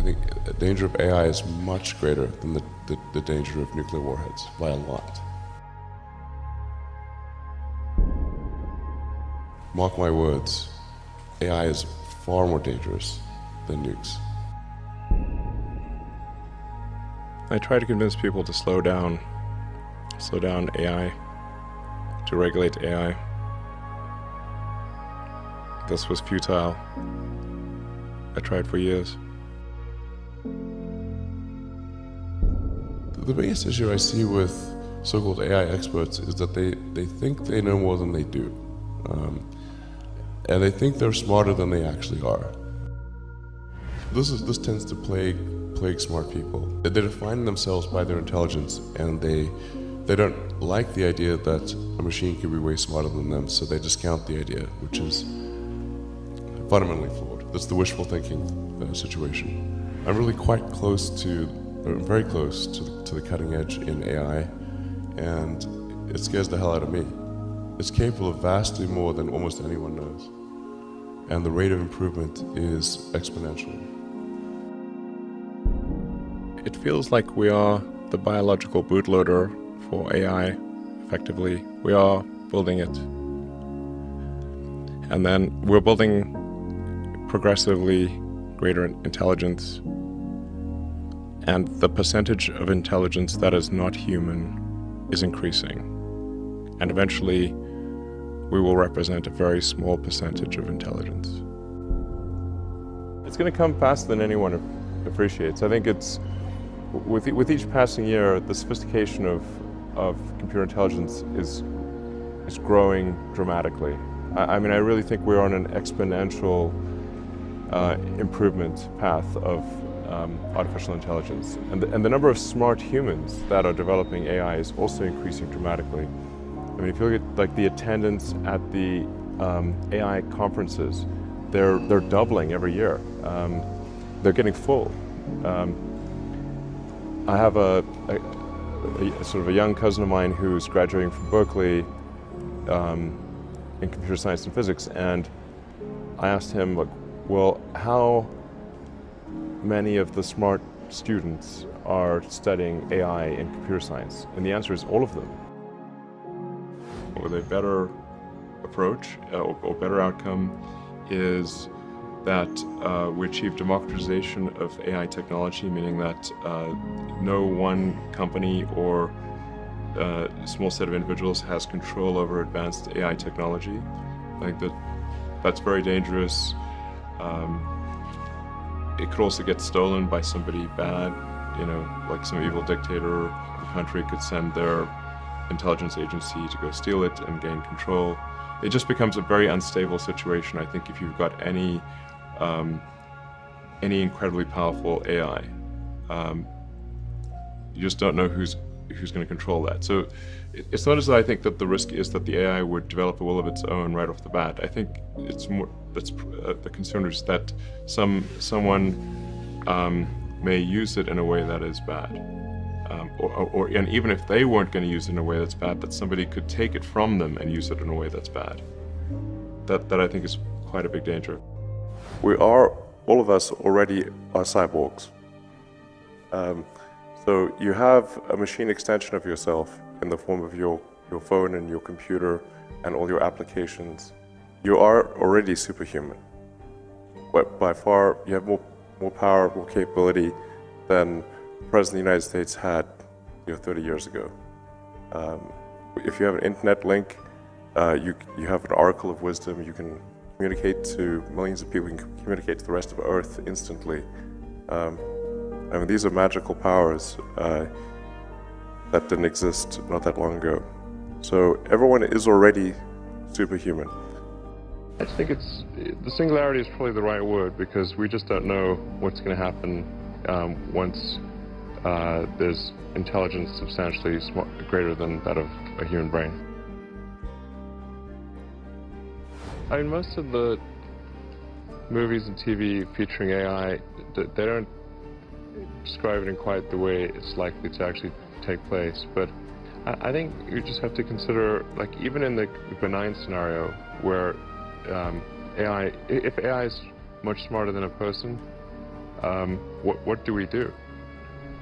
think the danger of AI is much greater than the danger of nuclear warheads, by a lot. Mark my words, AI is far more dangerous than nukes. I try to convince people to slow down AI, to regulate AI. This was futile. I tried for years. The biggest issue I see with so-called AI experts is that they think they know more than they do. And they think they're smarter than they actually are. This tends to plague smart people. They define themselves by their intelligence, and they don't like the idea that a machine could be way smarter than them, so they discount the idea, which is fundamentally flawed. That's the wishful thinking situation. I'm really very close to the cutting edge in AI, and it scares the hell out of me. It's capable of vastly more than almost anyone knows, and the rate of improvement is exponential. It feels like we are the biological bootloader for AI, effectively. We are building it. And then we're building progressively greater intelligence. And the percentage of intelligence that is not human is increasing. And eventually, we will represent a very small percentage of intelligence. It's going to come faster than anyone appreciates. I think it's, with each passing year, the sophistication of computer intelligence is growing dramatically. I mean, I really think we're on an exponential improvement path of artificial intelligence. And the number of smart humans that are developing AI is also increasing dramatically. I mean, if you look at like the attendance at the AI conferences, they're doubling every year. They're getting full. I have a sort of a young cousin of mine who's graduating from Berkeley in computer science and physics, and I asked him, like, well, how many of the smart students are studying AI in computer science? And the answer is all of them. With a better approach or better outcome is that we achieve democratization of AI technology, meaning that no one company or a small set of individuals has control over advanced AI technology. I think that's very dangerous. It could also get stolen by somebody bad, you know, like some evil dictator of a country could send their intelligence agency to go steal it and gain control. It just becomes a very unstable situation, I think, if you've got any incredibly powerful AI. You just don't know who's going to control that. So it's not as though I think that the risk is that the AI would develop a will of its own right off the bat. I think it's more that's the concern is that someone may use it in a way that is bad, and even if they weren't going to use it in a way that's bad, that somebody could take it from them and use it in a way that's bad. That I think is quite a big danger. All of us already are cyborgs. So you have a machine extension of yourself in the form of your phone and your computer and all your applications. You are already superhuman. But by far, you have more power, more capability than the President of the United States had 30 years ago. If you have an internet link, you have an oracle of wisdom. You can communicate to millions of people. You can communicate to the rest of Earth instantly. I mean, these are magical powers that didn't exist not that long ago. So everyone is already superhuman. I just think the singularity is probably the right word, because we just don't know what's going to happen once there's intelligence substantially greater than that of a human brain. I mean, most of the movies and TV featuring AI, they don't describe it in quite the way it's likely to actually take place. But I think you just have to consider, like, even in the benign scenario where if AI is much smarter than a person, what do we do?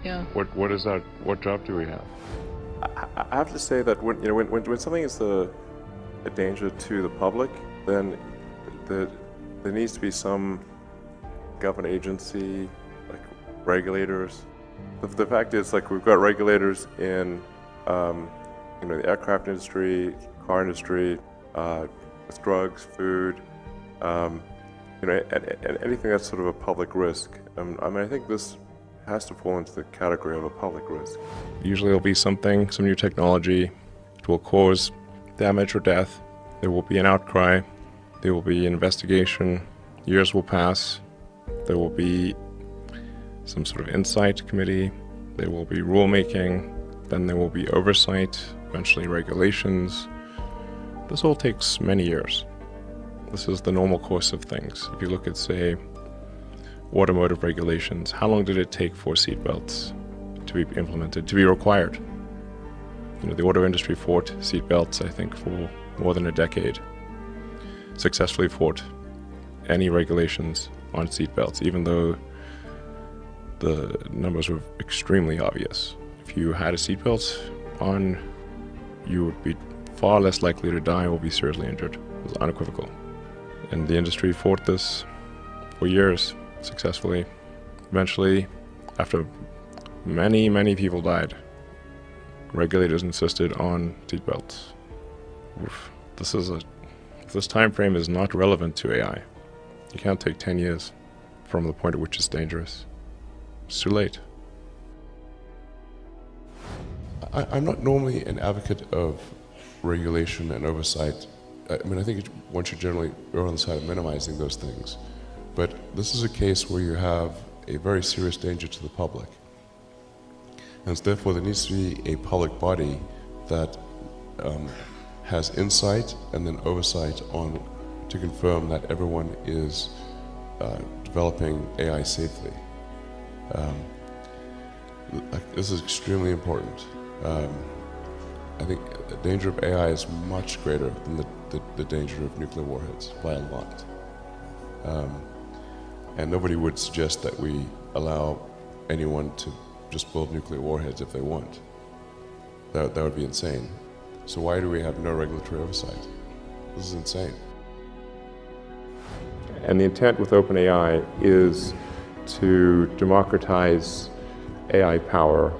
Yeah. What is that? What job do we have? I have to say that when something is a danger to the public, then there needs to be some government agency, like regulators. The fact is, like, we've got regulators in the aircraft industry, car industry, with drugs, food, and anything that's sort of a public risk. I think this has to fall into the category of a public risk. Usually there'll be some new technology. It will cause damage or death. There will be an outcry. There will be an investigation. Years will pass. There will be some sort of insight committee. There will be rulemaking. Then there will be oversight, eventually regulations. This all takes many years. This is the normal course of things. If you look at, say, automotive regulations, how long did it take for seatbelts to be implemented, to be required? The auto industry fought seatbelts, I think, for more than a decade. Successfully fought any regulations on seatbelts, even though the numbers were extremely obvious. If you had a seatbelt on, you would be far less likely to die or be seriously injured. It was unequivocal. And the industry fought this for years, successfully. Eventually, after many people died, regulators insisted on seatbelts. This time frame is not relevant to AI. You can't take 10 years from the point at which it's dangerous. It's too late. I'm not normally an advocate of regulation and oversight. I think one should generally err on the side of minimizing those things. But this is a case where you have a very serious danger to the public. And so therefore there needs to be a public body that has insight and then oversight to confirm that everyone is developing AI safely. This is extremely important. I think the danger of AI is much greater than the danger of nuclear warheads by a lot. And nobody would suggest that we allow anyone to just build nuclear warheads if they want. That would be insane. So why do we have no regulatory oversight? This is insane. And the intent with OpenAI is to democratize AI power.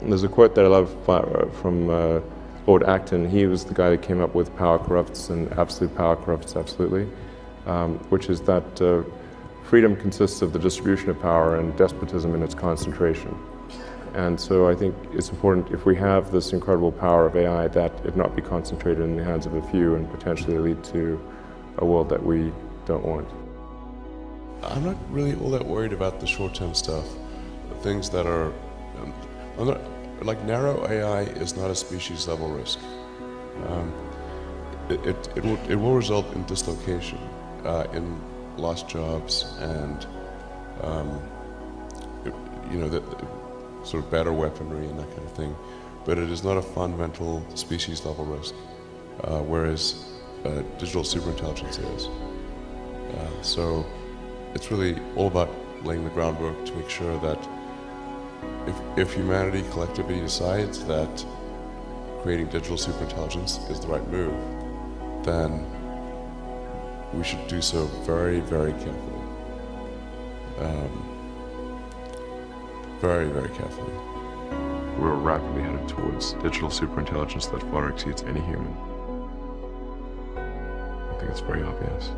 There's a quote that I love from Lord Acton. He was the guy that came up with power corrupts and absolute power corrupts absolutely, which is that freedom consists of the distribution of power and despotism in its concentration. And so I think it's important, if we have this incredible power of AI, that it not be concentrated in the hands of a few and potentially lead to a world that we don't want. I'm not really all that worried about the short-term stuff. Things that are, like narrow AI is not a species-level risk. It will result in dislocation, in lost jobs, and the sort of better weaponry and that kind of thing. But it is not a fundamental species-level risk, whereas digital superintelligence is. So it's really all about laying the groundwork to make sure that if humanity collectively decides that creating digital superintelligence is the right move, then we should do so very, very carefully. Very, very carefully. We're rapidly headed towards digital superintelligence that far exceeds any human. I think it's very obvious.